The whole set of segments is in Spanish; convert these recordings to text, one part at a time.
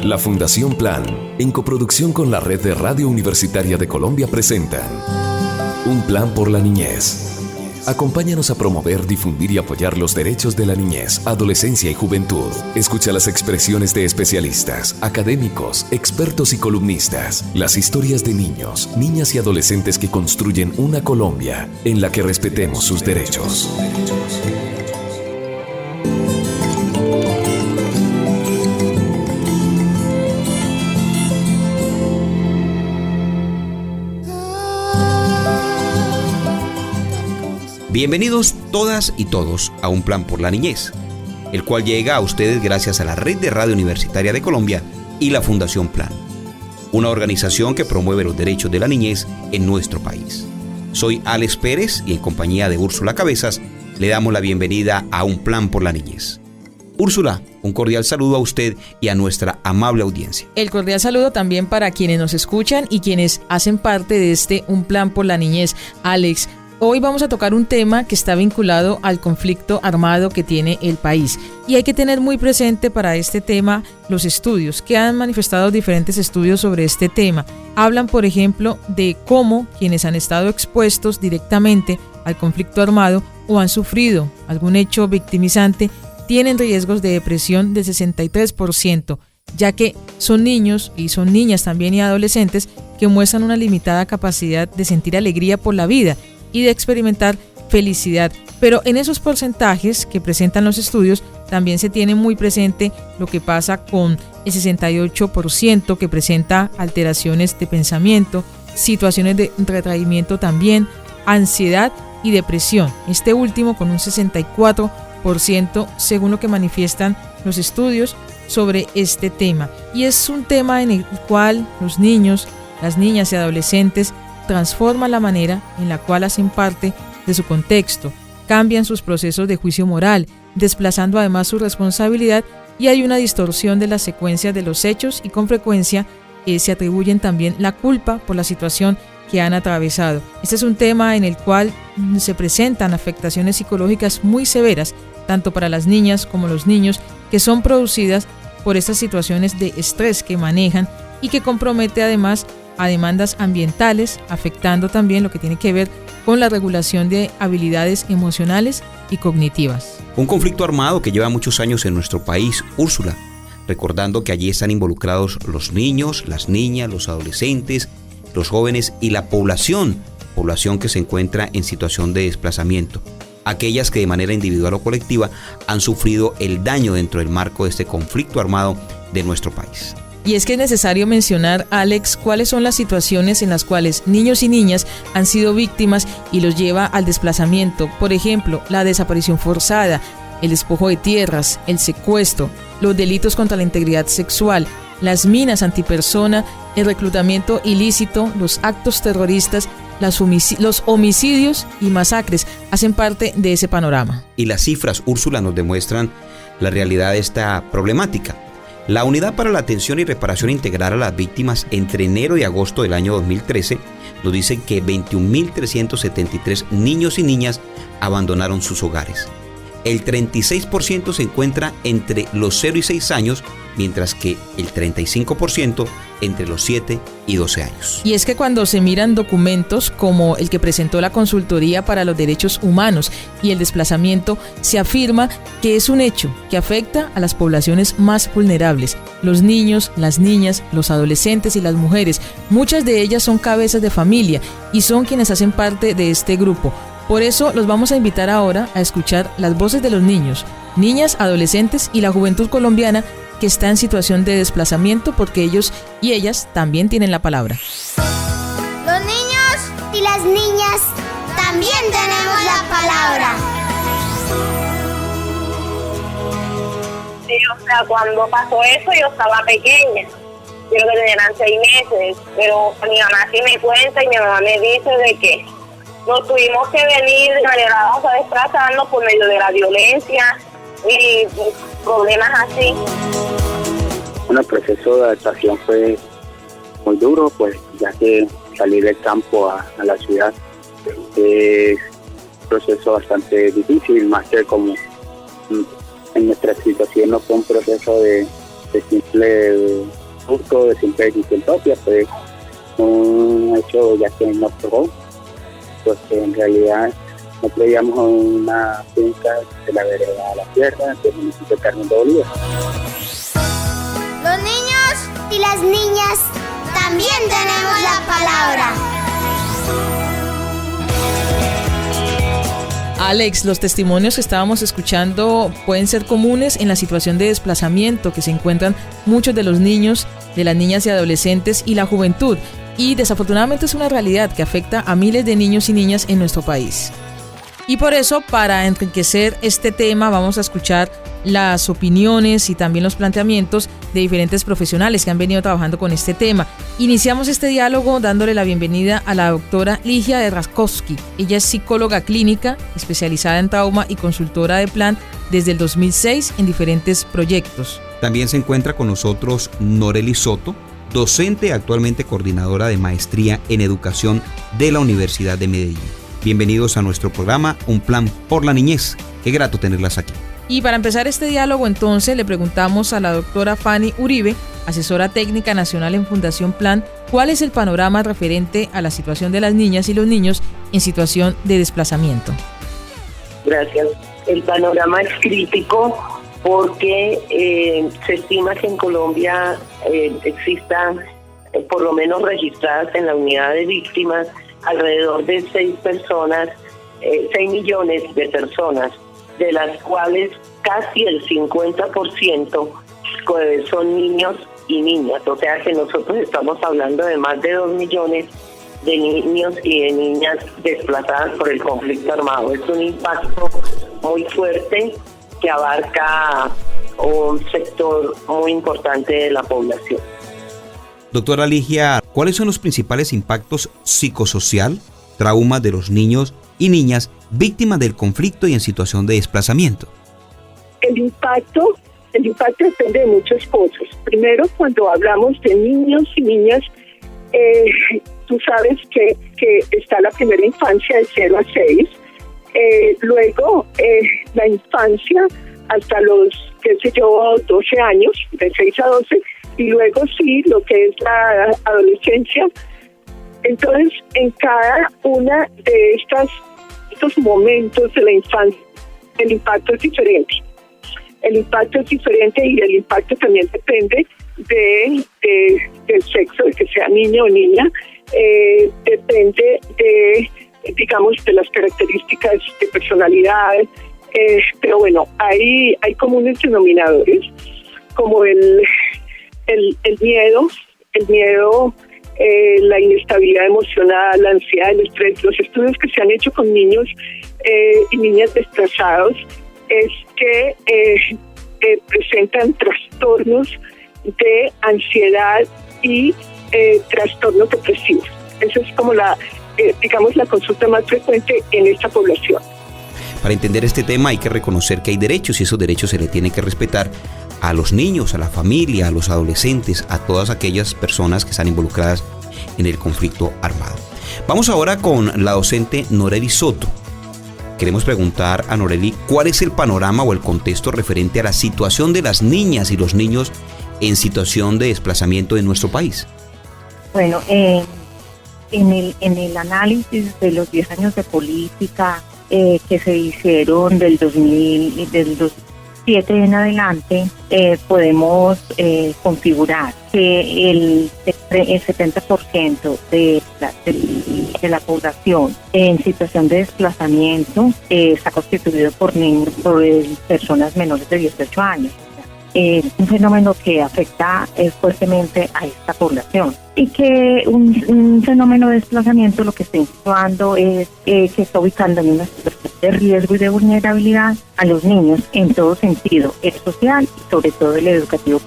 La Fundación Plan, en coproducción con la Red de Radio Universitaria de Colombia, presentan Un Plan por la Niñez. Acompáñanos a promover, difundir y apoyar los derechos de la niñez, adolescencia y juventud. Escucha las expresiones de especialistas, académicos, expertos y columnistas. Las historias de niños, niñas y adolescentes que construyen una Colombia en la que respetemos sus derechos. Bienvenidos todas y todos a Un Plan por la Niñez, el cual llega a ustedes gracias a la Red de Radio Universitaria de Colombia y la Fundación Plan, una organización que promueve los derechos de la niñez en nuestro país. Soy Alex Pérez y en compañía de Úrsula Cabezas le damos la bienvenida a Un Plan por la Niñez. Úrsula, un cordial saludo a usted y a nuestra amable audiencia. El cordial saludo también para quienes nos escuchan y quienes hacen parte de este Un Plan por la Niñez. Alex, hoy vamos a tocar un tema que está vinculado al conflicto armado que tiene el país. Y hay que tener muy presente para este tema los estudios que han manifestado diferentes estudios sobre este tema. Hablan, por ejemplo, de cómo quienes han estado expuestos directamente al conflicto armado o han sufrido algún hecho victimizante tienen riesgos de depresión del 63%, ya que son niños y son niñas también y adolescentes que muestran una limitada capacidad de sentir alegría por la vida y de experimentar felicidad. Pero en esos porcentajes que presentan los estudios también se tiene muy presente lo que pasa con el 68% que presenta alteraciones de pensamiento, situaciones de retraimiento también, ansiedad y depresión. Este último con un 64% según lo que manifiestan los estudios sobre este tema. Y es un tema en el cual los niños, las niñas y adolescentes transforman la manera en la cual hacen parte de su contexto, cambian sus procesos de juicio moral, desplazando además su responsabilidad, y hay una distorsión de las secuencias de los hechos y con frecuencia se atribuyen también la culpa por la situación que han atravesado. Este es un tema en el cual se presentan afectaciones psicológicas muy severas, tanto para las niñas como los niños, que son producidas por estas situaciones de estrés que manejan y que compromete además a demandas ambientales, afectando también lo que tiene que ver con la regulación de habilidades emocionales y cognitivas. Un conflicto armado que lleva muchos años en nuestro país, Úrsula, recordando que allí están involucrados los niños, las niñas, los adolescentes, los jóvenes y la población que se encuentra en situación de desplazamiento, aquellas que de manera individual o colectiva han sufrido el daño dentro del marco de este conflicto armado de nuestro país. Y es que es necesario mencionar, Alex, cuáles son las situaciones en las cuales niños y niñas han sido víctimas y los lleva al desplazamiento. Por ejemplo, la desaparición forzada, el despojo de tierras, el secuestro, los delitos contra la integridad sexual, las minas antipersona, el reclutamiento ilícito, los actos terroristas, los homicidios y masacres hacen parte de ese panorama. Y las cifras, Úrsula, nos demuestran la realidad de esta problemática. La Unidad para la Atención y Reparación Integral a las Víctimas entre enero y agosto del año 2013 nos dice que 21.373 niños y niñas abandonaron sus hogares. El 36% se encuentra entre los 0 y 6 años, mientras que el 35% entre los 7 y 12 años. Y es que cuando se miran documentos como el que presentó la Consultoría para los Derechos Humanos y el Desplazamiento, se afirma que es un hecho que afecta a las poblaciones más vulnerables, los niños, las niñas, los adolescentes y las mujeres. Muchas de ellas son cabezas de familia y son quienes hacen parte de este grupo. Por eso los vamos a invitar ahora a escuchar las voces de los niños, niñas, adolescentes y la juventud colombiana que está en situación de desplazamiento, porque ellos y ellas también tienen la palabra. Los niños y las niñas también tenemos la palabra. Sí, o sea, cuando pasó eso yo estaba pequeña. Yo creo que tenían 6 meses, pero mi mamá sí me cuenta y mi mamá me dice de que nos tuvimos que venir de manera, o sea, desplazarnos por medio de la violencia y problemas así. Bueno, el proceso de adaptación fue muy duro, pues ya que salir del campo a la ciudad es un proceso bastante difícil, más que como en nuestra situación no fue un proceso de simple gusto, de simple decisión propia, pues un hecho ya que nos tocó, pues que en realidad nosotros vivíamos en una finca de la vereda a la sierra del municipio de Carmen de Bolívar. Los niños y las niñas también tenemos la palabra. Alex, los testimonios que estábamos escuchando pueden ser comunes en la situación de desplazamiento que se encuentran muchos de los niños, de las niñas y adolescentes y la juventud. Y desafortunadamente es una realidad que afecta a miles de niños y niñas en nuestro país. Y por eso, para enriquecer este tema, vamos a escuchar las opiniones y también los planteamientos de diferentes profesionales que han venido trabajando con este tema. Iniciamos este diálogo dándole la bienvenida a la doctora Ligia de Raskowski. Ella es psicóloga clínica, especializada en trauma y consultora de plan desde el 2006 en diferentes proyectos. También se encuentra con nosotros Norely Soto, docente, actualmente coordinadora de maestría en educación de la Universidad de Medellín. Bienvenidos a nuestro programa Un Plan por la Niñez. Qué grato tenerlas aquí. Y para empezar este diálogo, entonces, le preguntamos a la doctora Fanny Uribe, asesora técnica nacional en Fundación Plan, ¿cuál es el panorama referente a la situación de las niñas y los niños en situación de desplazamiento? Gracias. El panorama es crítico porque se estima que en Colombia existan, por lo menos registradas en la unidad de víctimas, alrededor de 6 millones de personas, de las cuales casi el 50% son niños y niñas. O sea que nosotros estamos hablando de más de 2 millones de niños y de niñas desplazadas por el conflicto armado. Es un impacto muy fuerte que abarca un sector muy importante de la población. Doctora Ligia, ¿cuáles son los principales impactos psicosocial, traumas de los niños y niñas víctimas del conflicto y en situación de desplazamiento? El impacto depende de muchas cosas. Primero, cuando hablamos de niños y niñas, tú sabes que está la primera infancia de 0 a 6, luego la infancia hasta los, 12 años, de 6 a 12, y luego sí, lo que es la adolescencia. Entonces, en cada una de estos momentos de la infancia, el impacto es diferente. El impacto es diferente y el impacto también depende del sexo, de que sea niño o niña, depende de las características de personalidad, pero bueno, hay comunes denominadores, como el miedo, la inestabilidad emocional, la ansiedad, el estrés. Los estudios que se han hecho con niños y niñas desplazados es que presentan trastornos de ansiedad y trastornos depresivos. Esa es como la consulta más frecuente en esta población. Para entender este tema hay que reconocer que hay derechos y esos derechos se le tienen que respetar a los niños, a la familia, a los adolescentes, a todas aquellas personas que están involucradas en el conflicto armado. Vamos ahora con la docente Norely Soto. Queremos preguntar a Norely cuál es el panorama o el contexto referente a la situación de las niñas y los niños en situación de desplazamiento en nuestro país. Bueno, en el análisis de los 10 años de política que se hicieron del 2007 en adelante, podemos configurar que el 70% de la población en situación de desplazamiento está constituido por personas menores de 18 años. Es un fenómeno que afecta fuertemente a esta población y que un fenómeno de desplazamiento lo que está situando es que está ubicando en una situación de riesgo y de vulnerabilidad a los niños en todo sentido, el social y sobre todo el educativo.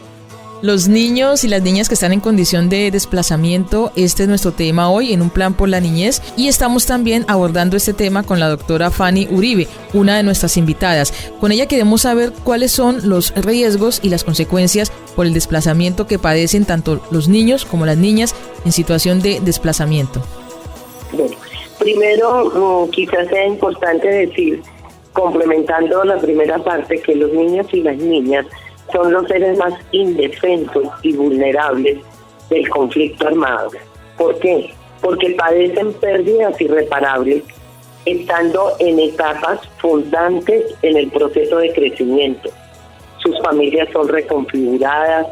Los niños y las niñas que están en condición de desplazamiento, este es nuestro tema hoy en Un Plan por la Niñez, y estamos también abordando este tema con la doctora Fanny Uribe, una de nuestras invitadas. Con ella queremos saber cuáles son los riesgos y las consecuencias por el desplazamiento que padecen tanto los niños como las niñas en situación de desplazamiento. Bueno, primero quizás sea importante decir, complementando la primera parte, que los niños y las niñas son los seres más indefensos y vulnerables del conflicto armado. ¿Por qué? Porque padecen pérdidas irreparables estando en etapas fundantes en el proceso de crecimiento. Sus familias son reconfiguradas.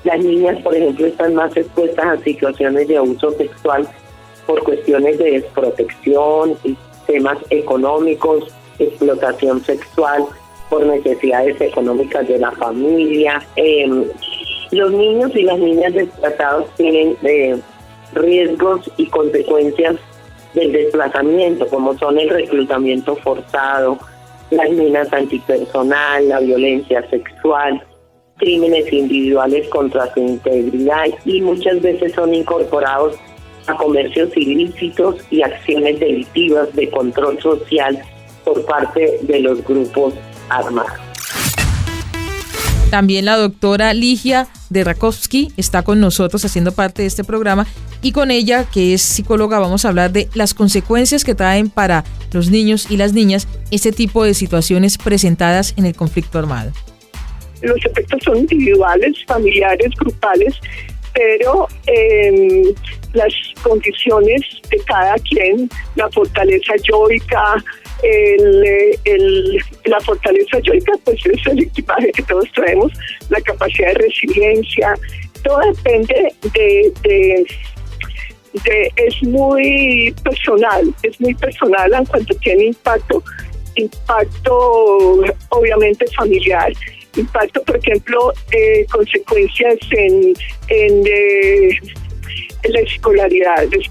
Las niñas, por ejemplo, están más expuestas a situaciones de abuso sexual por cuestiones de desprotección, temas económicos, explotación sexual, por necesidades económicas de la familia. Los niños y las niñas desplazados tienen riesgos y consecuencias del desplazamiento, como son el reclutamiento forzado, las minas antipersonal, la violencia sexual, crímenes individuales contra su integridad, y muchas veces son incorporados a comercios ilícitos y acciones delictivas de control social por parte de los grupos armados. También la doctora Ligia de Rakowski está con nosotros haciendo parte de este programa, y con ella, que es psicóloga, vamos a hablar de las consecuencias que traen para los niños y las niñas este tipo de situaciones presentadas en el conflicto armado. Los efectos son individuales, familiares, grupales, pero las condiciones de cada quien, la fortaleza yoica, la fortaleza yoica, pues es el equipaje que todos traemos, la capacidad de resiliencia, todo depende es muy personal en cuanto tiene impacto obviamente familiar, impacto, por ejemplo, consecuencias en la escolaridad es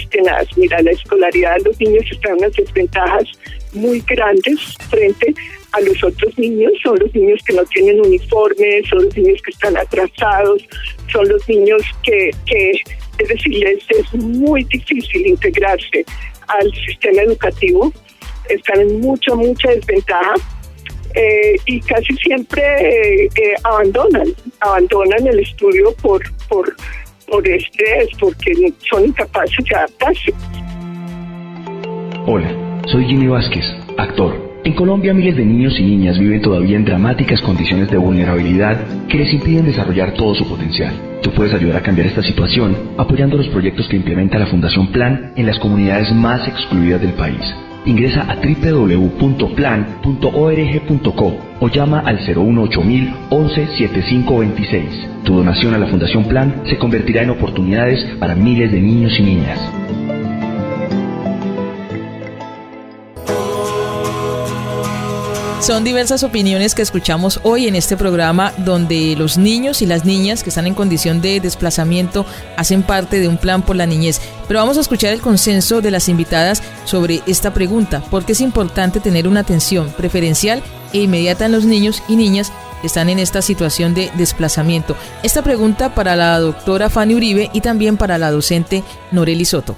tenaz. Mira, la escolaridad, los niños están en unas desventajas muy grandes frente a los otros niños. Son los niños que no tienen uniforme, son los niños que están atrasados, son los niños que es decir, les es muy difícil integrarse al sistema educativo, están en mucha desventaja. Y casi siempre abandonan el estudio por estrés, porque son incapaces de adaptarse. Hola, soy Jimmy Vázquez, actor. En Colombia, miles de niños y niñas viven todavía en dramáticas condiciones de vulnerabilidad que les impiden desarrollar todo su potencial. Tú puedes ayudar a cambiar esta situación apoyando los proyectos que implementa la Fundación Plan en las comunidades más excluidas del país. Ingresa a www.plan.org.co o llama al 018 11 7526. Tu donación a la Fundación Plan se convertirá en oportunidades para miles de niños y niñas. Son diversas opiniones que escuchamos hoy en este programa, donde los niños y las niñas que están en condición de desplazamiento hacen parte de un plan por la niñez. Pero vamos a escuchar el consenso de las invitadas sobre esta pregunta: ¿por qué es importante tener una atención preferencial e inmediata en los niños y niñas que están en esta situación de desplazamiento? Esta pregunta para la doctora Fanny Uribe y también para la docente Norely Soto.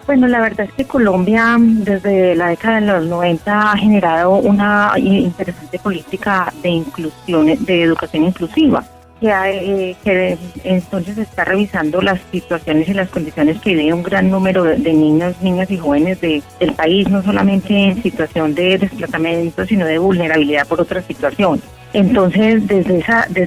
Bueno, la verdad es que Colombia desde la década de los 90 ha generado una interesante política de inclusión, de educación inclusiva, que entonces está revisando las situaciones y las condiciones que vive un gran número de niños, niñas y jóvenes del país, no solamente en situación de desplazamiento, sino de vulnerabilidad por otras situaciones. Entonces, desde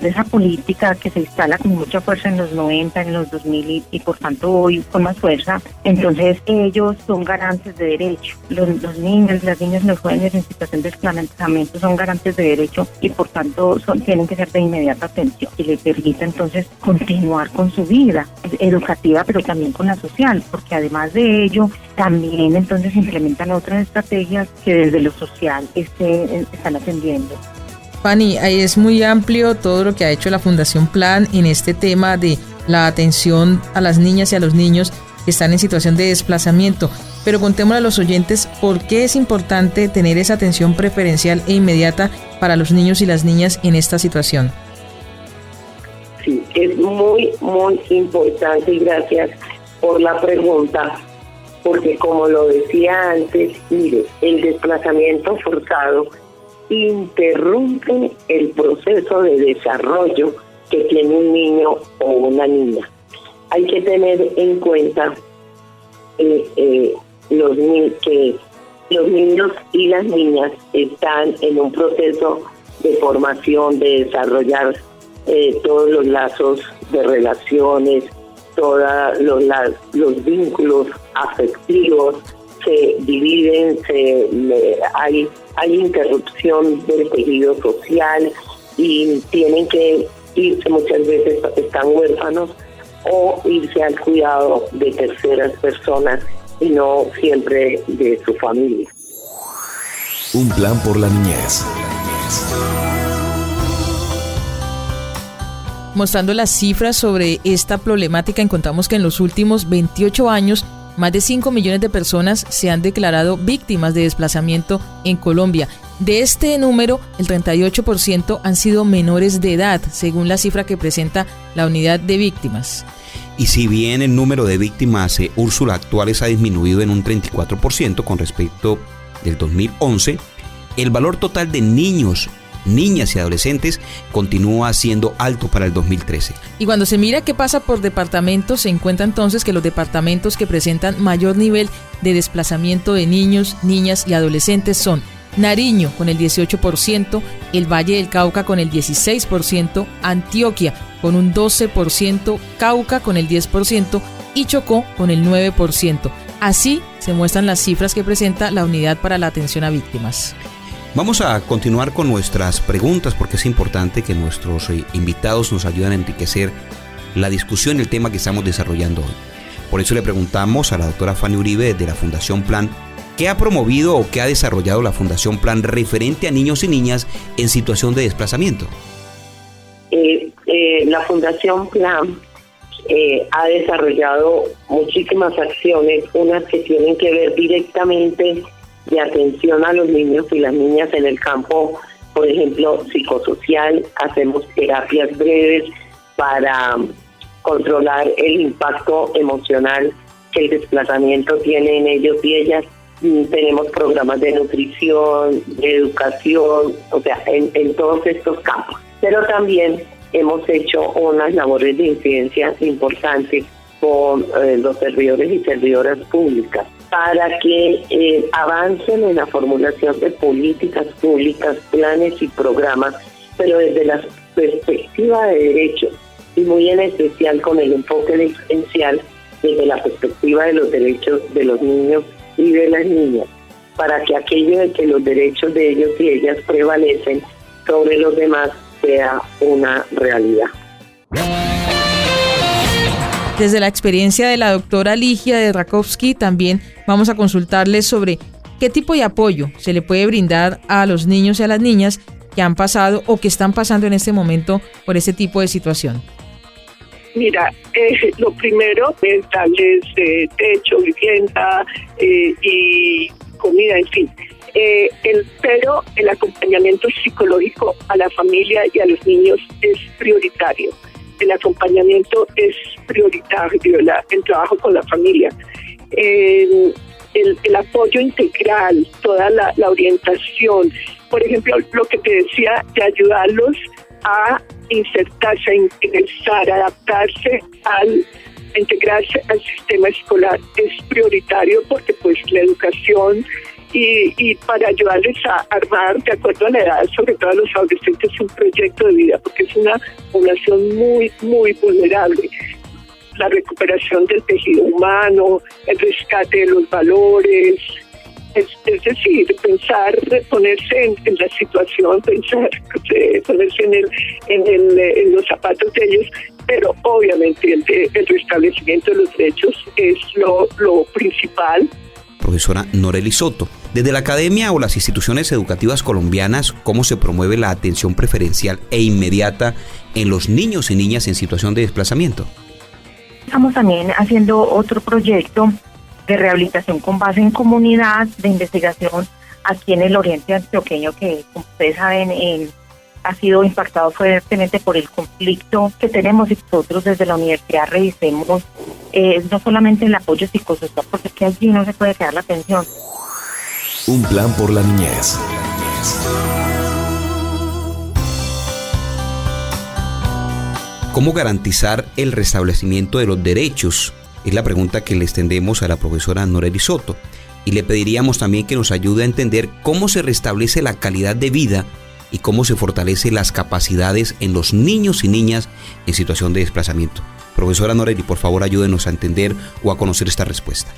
esa política que se instala con mucha fuerza en los 90, en los 2000 y por tanto hoy con más fuerza, entonces ellos son garantes de derecho. Los niños, las niñas y los jóvenes en situación de desplazamiento son garantes de derecho y por tanto tienen que ser de inmediata atención, que les permita entonces continuar con su vida educativa, pero también con la social, porque además de ello también entonces implementan otras estrategias que desde lo social están atendiendo. Fanny, ahí es muy amplio todo lo que ha hecho la Fundación Plan en este tema de la atención a las niñas y a los niños que están en situación de desplazamiento. Pero contémosle a los oyentes por qué es importante tener esa atención preferencial e inmediata para los niños y las niñas en esta situación. Sí, es muy importante y gracias por la pregunta, porque como lo decía antes, mire, el desplazamiento forzado interrumpe el proceso de desarrollo que tiene un niño o una niña. Hay que tener en cuenta que los niños y las niñas están en un proceso de formación, de desarrollar todos los lazos de relaciones, todos los vínculos afectivos se dividen, hay interrupción del tejido social y tienen que irse, muchas veces están huérfanos o irse al cuidado de terceras personas y no siempre de su familia. Un plan por la niñez. Mostrando las cifras sobre esta problemática, encontramos que en los últimos 28 años, más de 5 millones de personas se han declarado víctimas de desplazamiento en Colombia. De este número, el 38% han sido menores de edad, según la cifra que presenta la unidad de víctimas. Y si bien el número de víctimas Úrsula actuales ha disminuido en un 34% con respecto del 2011, el valor total de niños, niñas y adolescentes continúa siendo alto para el 2013. Y cuando se mira qué pasa por departamentos, se encuentra entonces que los departamentos que presentan mayor nivel de desplazamiento de niños, niñas y adolescentes son Nariño con el 18%, el Valle del Cauca con el 16%, Antioquia con un 12%, Cauca con el 10% y Chocó con el 9%. Así se muestran las cifras que presenta la Unidad para la Atención a Víctimas. Vamos a continuar con nuestras preguntas porque es importante que nuestros invitados nos ayuden a enriquecer la discusión y el tema que estamos desarrollando hoy. Por eso le preguntamos a la doctora Fanny Uribe de la Fundación Plan, ¿qué ha promovido o qué ha desarrollado la Fundación Plan referente a niños y niñas en situación de desplazamiento? La Fundación Plan ha desarrollado muchísimas acciones, unas que tienen que ver directamente de atención a los niños y las niñas en el campo, por ejemplo, psicosocial. Hacemos terapias breves para controlar el impacto emocional que el desplazamiento tiene en ellos y ellas. Tenemos programas de nutrición, de educación, o sea, en todos estos campos. Pero también hemos hecho unas labores de incidencia importantes con los servidores y servidoras públicas para que avancen en la formulación de políticas públicas, planes y programas, pero desde la perspectiva de derechos y muy en especial con el enfoque diferencial desde la perspectiva de los derechos de los niños y de las niñas, para que aquello de que los derechos de ellos y ellas prevalecen sobre los demás sea una realidad. Desde la experiencia de la doctora Ligia de Rakowski, también vamos a consultarles sobre qué tipo de apoyo se le puede brindar a los niños y a las niñas que han pasado o que están pasando en este momento por este tipo de situación. Mira, lo primero es darles techo, vivienda y comida, en fin. Pero el acompañamiento psicológico a la familia y a los niños es prioritario. El acompañamiento es prioritario, el trabajo con la familia. El apoyo integral, toda la orientación. Por ejemplo, lo que te decía, de ayudarlos a insertarse, a ingresar, a adaptarse, a integrarse al sistema escolar es prioritario porque pues la educación y para ayudarles a armar, de acuerdo a la edad, sobre todo a los adolescentes, un proyecto de vida, porque es una población muy, muy vulnerable. La recuperación del tejido humano, el rescate de los valores, es decir, pensar, ponerse en la situación, ponerse en los zapatos de ellos, pero obviamente el restablecimiento de los derechos es lo principal. Profesora Norely Soto, desde la academia o las instituciones educativas colombianas, ¿cómo se promueve la atención preferencial e inmediata en los niños y niñas en situación de desplazamiento? Estamos también haciendo otro proyecto de rehabilitación con base en comunidad, de investigación aquí en el oriente antioqueño, que como ustedes saben ha sido impactado fuertemente por el conflicto que tenemos, y nosotros desde la universidad revisemos no solamente el apoyo psicosocial, porque es que allí no se puede quedar la atención. Un plan por la niñez. ¿Cómo garantizar el restablecimiento de los derechos? Es la pregunta que le extendemos a la profesora Norely Soto. Y le pediríamos también que nos ayude a entender cómo se restablece la calidad de vida y cómo se fortalecen las capacidades en los niños y niñas en situación de desplazamiento. Profesora Noreli, por favor, ayúdenos a entender o a conocer esta respuesta.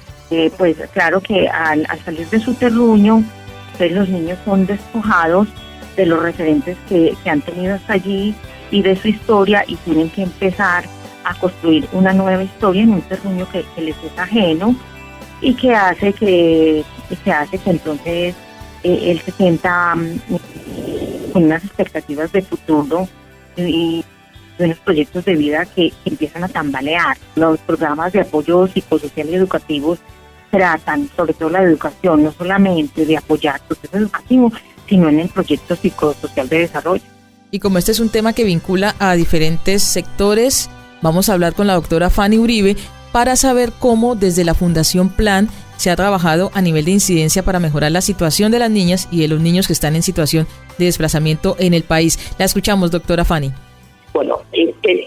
Pues claro que al salir de su terruño, pues los niños son despojados de los referentes que han tenido hasta allí y de su historia, y tienen que empezar a construir una nueva historia en un terruño que les es ajeno, y que hace que entonces él se sienta con unas expectativas de futuro y de unos proyectos de vida que empiezan a tambalear. Los programas de apoyo psicosocial y educativos tratan sobre todo la educación, no solamente de apoyar el proceso educativo, sino en el proyecto psicosocial de desarrollo. Y como este es un tema que vincula a diferentes sectores, vamos a hablar con la doctora Fanny Uribe para saber cómo desde la Fundación Plan se ha trabajado a nivel de incidencia para mejorar la situación de las niñas y de los niños que están en situación de desplazamiento en el país. La escuchamos, doctora Fanny. Bueno,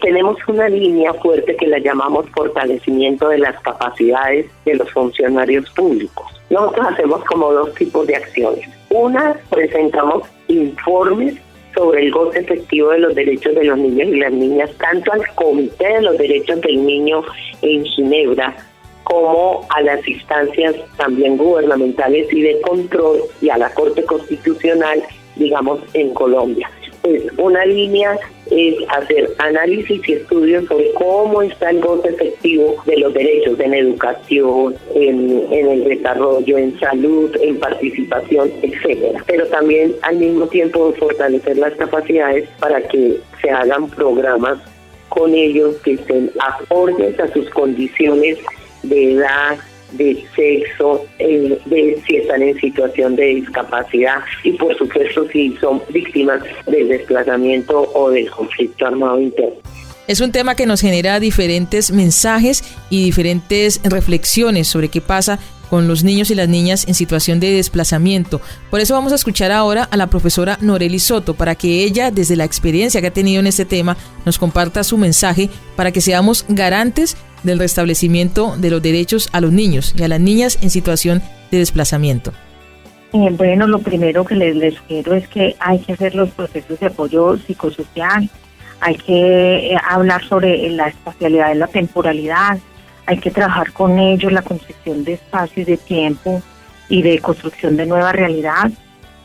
tenemos una línea fuerte que la llamamos fortalecimiento de las capacidades de los funcionarios públicos. Nosotros hacemos como dos tipos de acciones. Una, presentamos informes sobre el goce efectivo de los derechos de los niños y las niñas, tanto al Comité de los Derechos del Niño en Ginebra, como a las instancias también gubernamentales y de control, y a la Corte Constitucional, digamos, en Colombia. Pues una línea es hacer análisis y estudios sobre cómo está el goce efectivo de los derechos en educación, en el desarrollo, en salud, en participación, etcétera. Pero también al mismo tiempo fortalecer las capacidades para que se hagan programas con ellos que estén acordes a sus condiciones de edad, de sexo, de si están en situación de discapacidad y por supuesto si son víctimas del desplazamiento o del conflicto armado interno. Es un tema que nos genera diferentes mensajes y diferentes reflexiones sobre qué pasa con los niños y las niñas en situación de desplazamiento. Por eso vamos a escuchar ahora a la profesora Noreli Soto, para que ella, desde la experiencia que ha tenido en este tema, nos comparta su mensaje para que seamos garantes del restablecimiento de los derechos a los niños y a las niñas en situación de desplazamiento. Bueno, lo primero que les sugiero es que hay que hacer los procesos de apoyo psicosocial, hay que hablar sobre la espacialidad y la temporalidad, hay que trabajar con ellos la concepción de espacio y de tiempo y de construcción de nueva realidad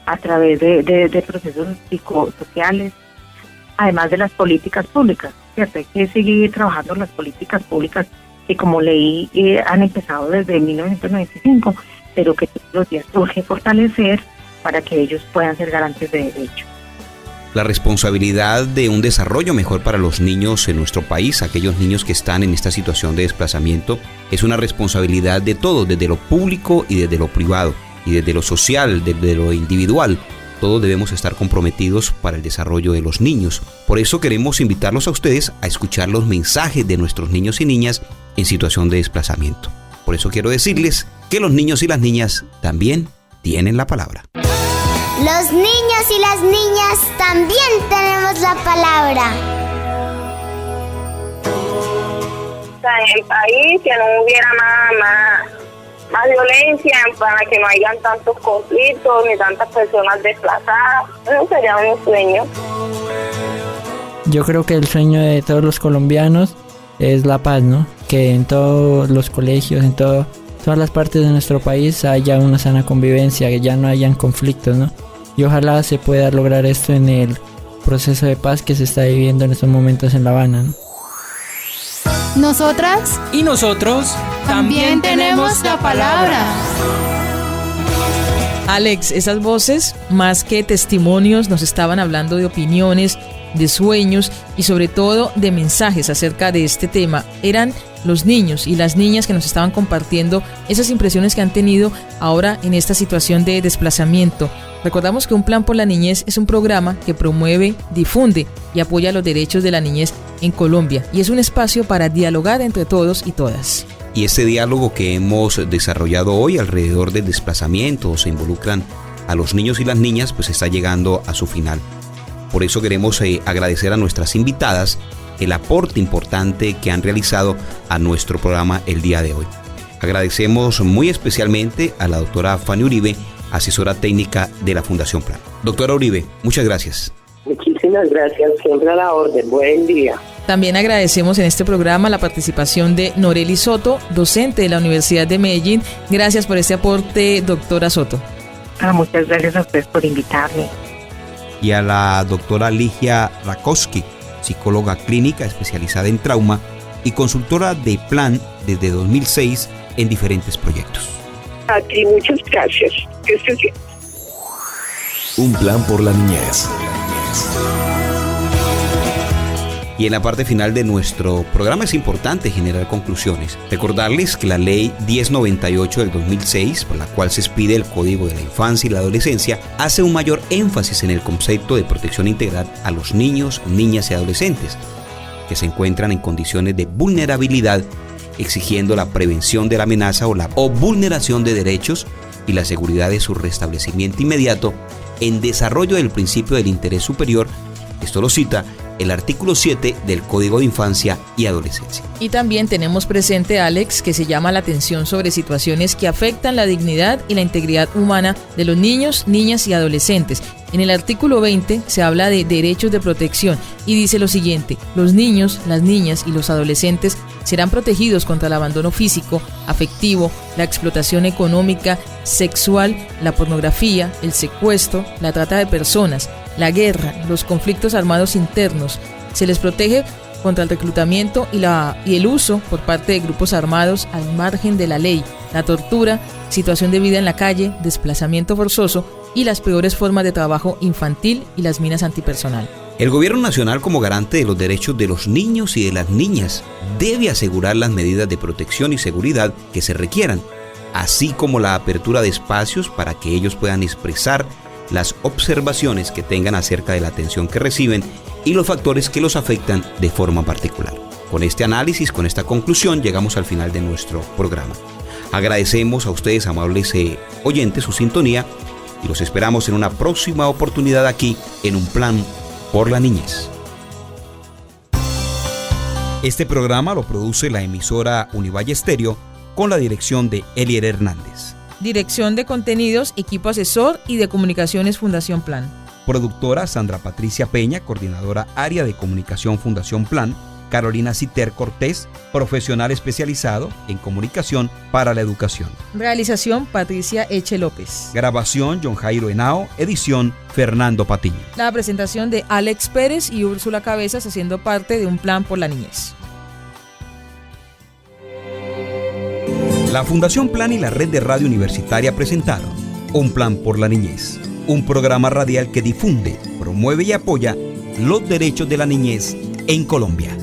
a través de procesos psicosociales, además de las políticas públicas, ¿cierto? Hay que seguir trabajando en las políticas públicas que, como leí, han empezado desde 1995, pero que todos los días urge fortalecer para que ellos puedan ser garantes de derechos. La responsabilidad de un desarrollo mejor para los niños en nuestro país, aquellos niños que están en esta situación de desplazamiento, es una responsabilidad de todos, desde lo público y desde lo privado, y desde lo social, desde lo individual. Todos debemos estar comprometidos para el desarrollo de los niños. Por eso queremos invitarlos a ustedes a escuchar los mensajes de nuestros niños y niñas en situación de desplazamiento. Por eso quiero decirles que los niños y las niñas también tienen la palabra. Los niños y las niñas también tenemos la palabra. En el país, que no hubiera más violencia, para que no hayan tantos conflictos ni tantas personas desplazadas. Eso sería un sueño. Yo creo que el sueño de todos los colombianos es la paz, ¿no? Que en todos los colegios, en todas las partes de nuestro país haya una sana convivencia, que ya no hayan conflictos, ¿no? Y ojalá se pueda lograr esto en el proceso de paz que se está viviendo en estos momentos en La Habana, ¿no? Nosotras y nosotros también tenemos la palabra. Alex, esas voces, más que testimonios, nos estaban hablando de opiniones, de sueños y sobre todo de mensajes acerca de este tema. Eran los niños y las niñas que nos estaban compartiendo esas impresiones que han tenido ahora en esta situación de desplazamiento. Recordamos que Un Plan por la Niñez es un programa que promueve, difunde y apoya los derechos de la niñez en Colombia, y es un espacio para dialogar entre todos y todas. Y este diálogo que hemos desarrollado hoy alrededor del desplazamiento, se involucran a los niños y las niñas, pues está llegando a su final. Por eso queremos agradecer a nuestras invitadas el aporte importante que han realizado a nuestro programa el día de hoy. Agradecemos muy especialmente a la doctora Fanny Uribe, asesora técnica de la Fundación Plan. Doctora Uribe, muchas gracias. Muchísimas gracias, siempre a la orden. Buen día. También agradecemos en este programa la participación de Noreli Soto, docente de la Universidad de Medellín. Gracias por este aporte, doctora Soto. Muchas gracias a ustedes por invitarme. Y a la doctora Ligia Rakowski, psicóloga clínica especializada en trauma y consultora de Plan desde 2006 en diferentes proyectos. A ti, muchas gracias. Que estés bien. Un plan por la niñez. Y en la parte final de nuestro programa es importante generar conclusiones. Recordarles que la Ley 1098 del 2006, por la cual se expide el Código de la Infancia y la Adolescencia, hace un mayor énfasis en el concepto de protección integral a los niños, niñas y adolescentes que se encuentran en condiciones de vulnerabilidad, exigiendo la prevención de la amenaza o vulneración de derechos y la seguridad de su restablecimiento inmediato en desarrollo del principio del interés superior. Esto lo cita el artículo 7 del Código de Infancia y Adolescencia. Y también tenemos presente, Alex, que se llama la atención sobre situaciones que afectan la dignidad y la integridad humana de los niños, niñas y adolescentes. En el artículo 20 se habla de derechos de protección y dice lo siguiente: los niños, las niñas y los adolescentes serán protegidos contra el abandono físico, afectivo, la explotación económica, sexual, la pornografía, el secuestro, la trata de personas, la guerra, los conflictos armados internos. Se les protege contra el reclutamiento y el uso por parte de grupos armados al margen de la ley, la tortura, situación de vida en la calle, desplazamiento forzoso y las peores formas de trabajo infantil y las minas antipersonal. El Gobierno Nacional, como garante de los derechos de los niños y de las niñas, debe asegurar las medidas de protección y seguridad que se requieran, así como la apertura de espacios para que ellos puedan expresar las observaciones que tengan acerca de la atención que reciben y los factores que los afectan de forma particular. Con este análisis, con esta conclusión, llegamos al final de nuestro programa. Agradecemos a ustedes, amables oyentes, su sintonía y los esperamos en una próxima oportunidad aquí en Un Plan por la Niñez. Este programa lo produce la emisora Univalle Estéreo con la dirección de Elier Hernández. Dirección de contenidos, equipo asesor y de comunicaciones Fundación Plan. Productora Sandra Patricia Peña, coordinadora área de comunicación Fundación Plan. Carolina Citer Cortés, profesional especializado en comunicación para la educación. Realización Patricia Eche López. Grabación John Jairo Henao, edición Fernando Patiño. La presentación de Alex Pérez y Úrsula Cabezas haciendo parte de Un Plan por la Niñez. La Fundación Plan y la Red de Radio Universitaria presentaron Un Plan por la Niñez, un programa radial que difunde, promueve y apoya los derechos de la niñez en Colombia.